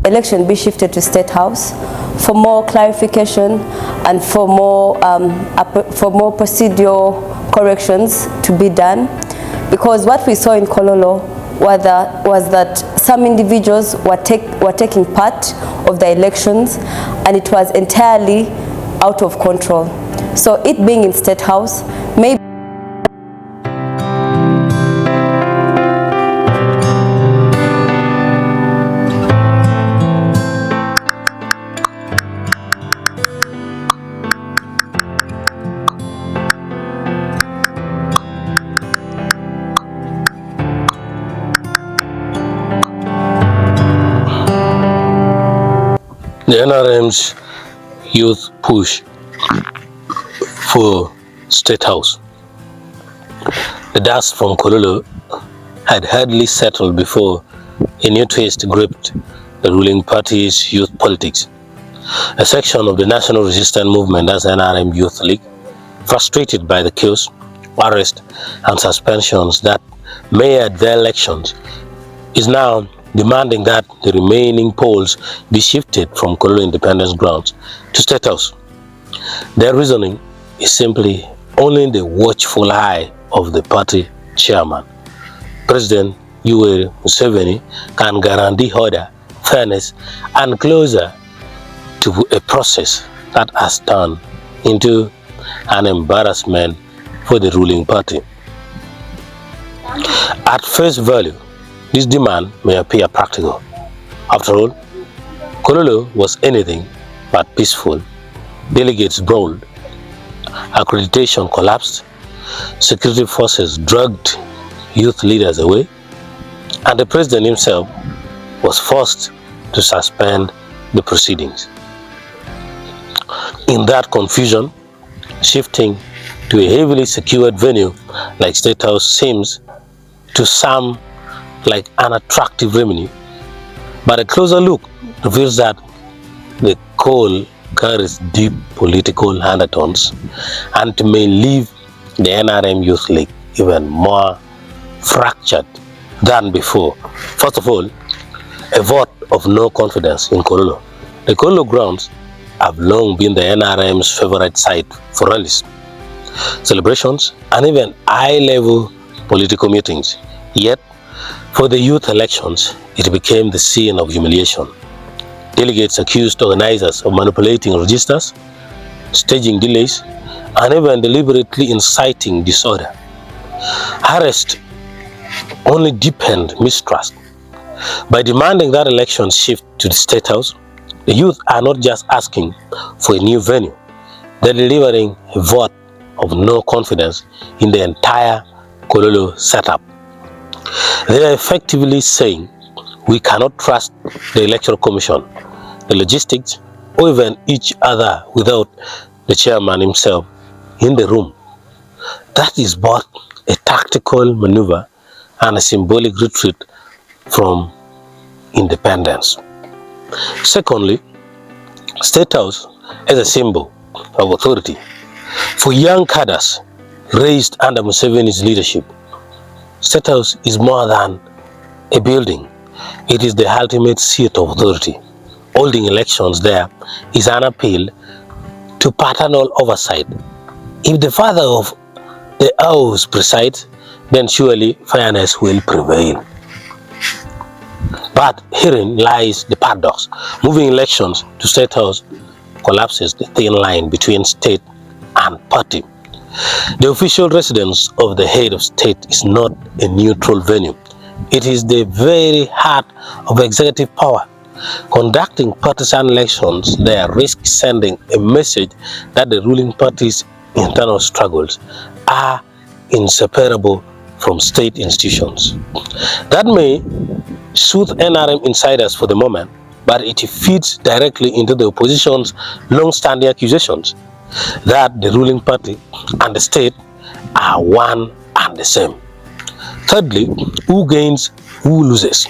election be shifted to State House for more clarification and for more procedural corrections to be done. Because what we saw in Kololo was that some individuals were taking part of the elections, and it was entirely out of control. So it being in State House, maybe the NRM's youth push for State House. The dust from Kololo had hardly settled before a new twist gripped the ruling party's youth politics. A section of the National Resistance Movement, as NRM Youth League, frustrated by the chaos, arrest and suspensions that marred the elections, is now demanding that the remaining polls be shifted from Kololo Independence grounds to State House. Their reasoning is simply only the watchful eye of the party chairman. President Yoweri Museveni can guarantee order, fairness, and closer to a process that has turned into an embarrassment for the ruling party. At face value, this demand may appear practical. After all, Kololo was anything but peaceful. Delegates brawled, accreditation collapsed, security forces dragged youth leaders away, and the president himself was forced to suspend the proceedings. In that confusion, shifting to a heavily secured venue like State House seems to some like an attractive remedy, but a closer look reveals that the call carries deep political undertones and may leave the NRM Youth League even more fractured than before. First of all, a vote of no confidence in Kololo. The Kololo grounds have long been the NRM's favorite site for rallies, celebrations, and even high-level political meetings. Yet, for the youth elections, it became the scene of humiliation. Delegates accused organizers of manipulating registers, staging delays, and even deliberately inciting disorder. Arrest only deepened mistrust. By demanding that elections shift to the State House, the youth are not just asking for a new venue, they're delivering a vote of no confidence in the entire Kololo setup. They are effectively saying we cannot trust the Electoral Commission, the logistics, or even each other without the chairman himself in the room. That is both a tactical maneuver and a symbolic retreat from independence. Secondly, State House is a symbol of authority. For young cadres raised under Museveni's leadership, State House is more than a building. It is the ultimate seat of authority. Holding elections there is an appeal to paternal oversight. If the father of the house presides, then surely fairness will prevail. But herein lies the paradox. Moving elections to State House collapses the thin line between state and party. The official residence of the head of state is not a neutral venue. It is the very heart of executive power. Conducting partisan elections there risks sending a message that the ruling party's internal struggles are inseparable from state institutions. That may soothe NRM insiders for the moment, but it feeds directly into the opposition's long-standing accusations that the ruling party and the state are one and the same. Thirdly, who gains, who loses?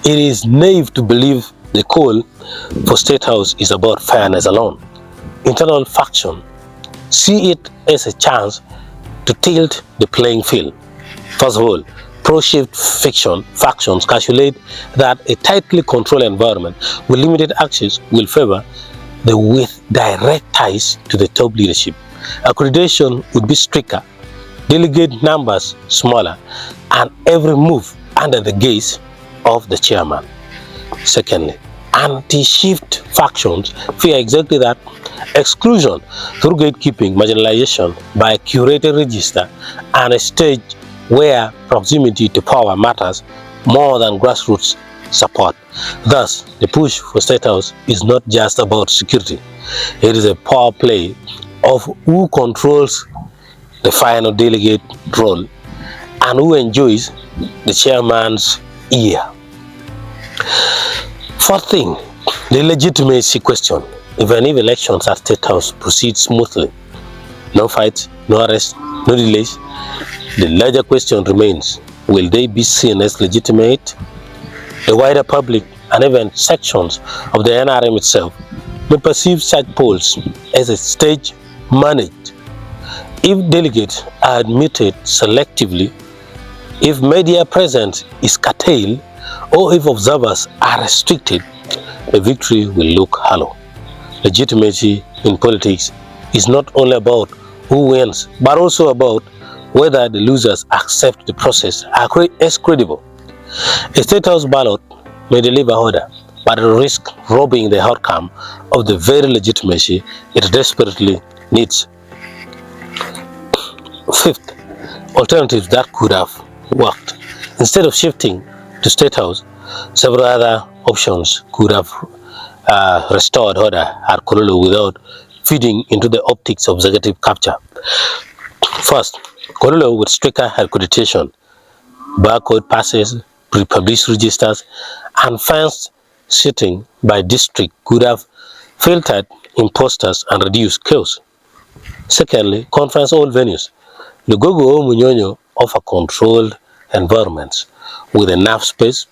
It is naive to believe the call for State House is about fairness alone. Internal faction see it as a chance to tilt the playing field. First of all, pro-shift factions calculate that a tightly controlled environment with limited access will favor the with direct ties to the top leadership. Accreditation would be stricter, delegate numbers smaller, and every move under the gaze of the chairman. Secondly, anti-shift factions fear exactly that: exclusion through gatekeeping, marginalization by a curated register, and a stage where proximity to power matters more than grassroots support. Thus, the push for State House is not just about security. It is a power play of who controls the final delegate role and who enjoys the chairman's ear. Fourth thing, the legitimacy question. Even if elections at State House proceed smoothly, no fights, no arrests, no delays, the larger question remains: will they be seen as legitimate? The wider public and even sections of the NRM itself may perceive such polls as a stage managed. If delegates are admitted selectively, if media presence is curtailed, or if observers are restricted, the victory will look hollow. Legitimacy in politics is not only about who wins, but also about whether the losers accept the process as credible. A State House ballot may deliver order, but it risks robbing the outcome of the very legitimacy it desperately needs. Fifth, alternatives that could have worked. Instead of shifting to State House, several other options could have restored order at Kololo without feeding into the optics of executive capture. First, Kololo with stricter accreditation, barcode passes, pre-published registers, and fenced sitting by district could have filtered imposters and reduced chaos. Secondly, conference hall venues. Lugogo or Munyonyo offer controlled environments with enough space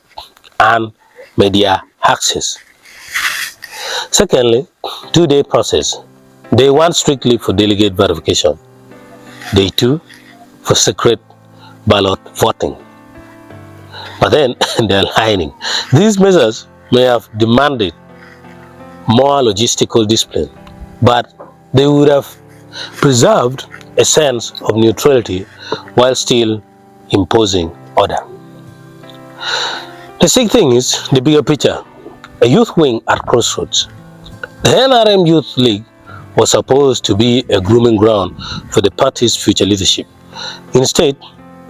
and media access. Secondly, two-day process. Day 1 strictly for delegate verification. Day 2 for secret ballot voting. But then they're aligning. These measures may have demanded more logistical discipline, but they would have preserved a sense of neutrality while still imposing order. The sixth thing is the bigger picture, a youth wing at crossroads. The NRM Youth League was supposed to be a grooming ground for the party's future leadership. Instead,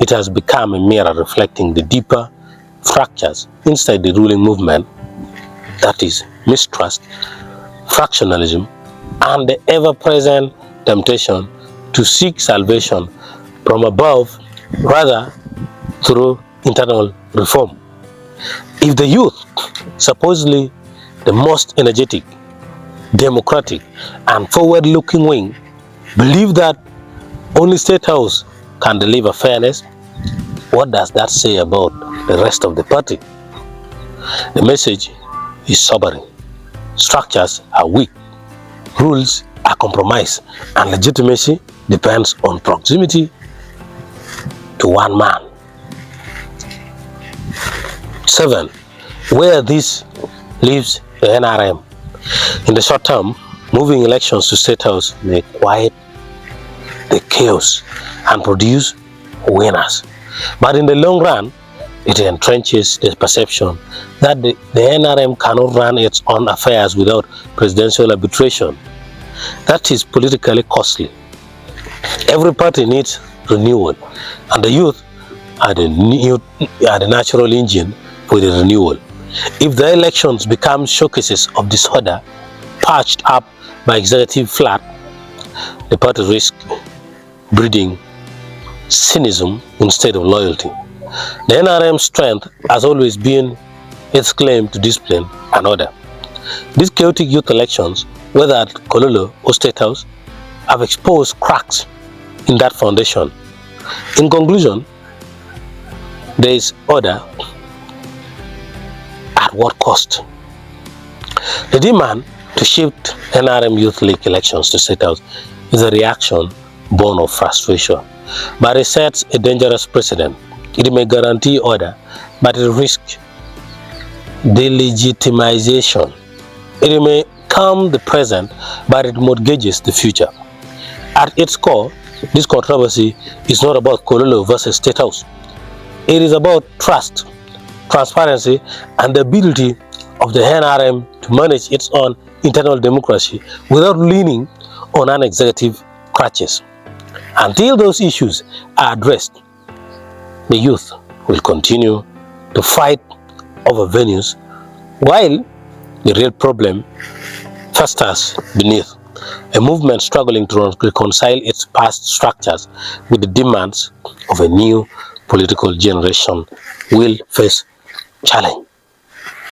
it has become a mirror reflecting the deeper fractures inside the ruling movement, that is, mistrust, fractionalism, and the ever-present temptation to seek salvation from above rather through internal reform. If the youth, supposedly the most energetic, democratic, and forward-looking wing, believe that only State House can deliver fairness, what does that say about the rest of the party? The message is sobering. Structures are weak, rules are compromised, and legitimacy depends on proximity to one man. 7. Where this leaves the NRM. In the short term, moving elections to State House may quiet the chaos and produce winners. But in the long run, it entrenches the perception that the NRM cannot run its own affairs without presidential arbitration. That is politically costly. Every party needs renewal, and the youth are the natural engine for the renewal. If the elections become showcases of disorder, patched up by executive flat, the party risks breeding cynicism instead of loyalty. The NRM's strength has always been its claim to discipline and order. These chaotic youth elections, whether at Kololo or State House, have exposed cracks in that foundation. In conclusion, there is order at what cost? The demand to shift NRM Youth League elections to State House is a reaction born of frustration, but it sets a dangerous precedent. It may guarantee order, but it risks delegitimization. It may calm the present, but it mortgages the future. At its core, this controversy is not about Kololo versus State House. It is about trust, transparency, and the ability of the NRM to manage its own internal democracy without leaning on an executive crutches. Until those issues are addressed, the youth will continue to fight over venues while the real problem festers beneath. A movement struggling to reconcile its past structures with the demands of a new political generation will face challenge.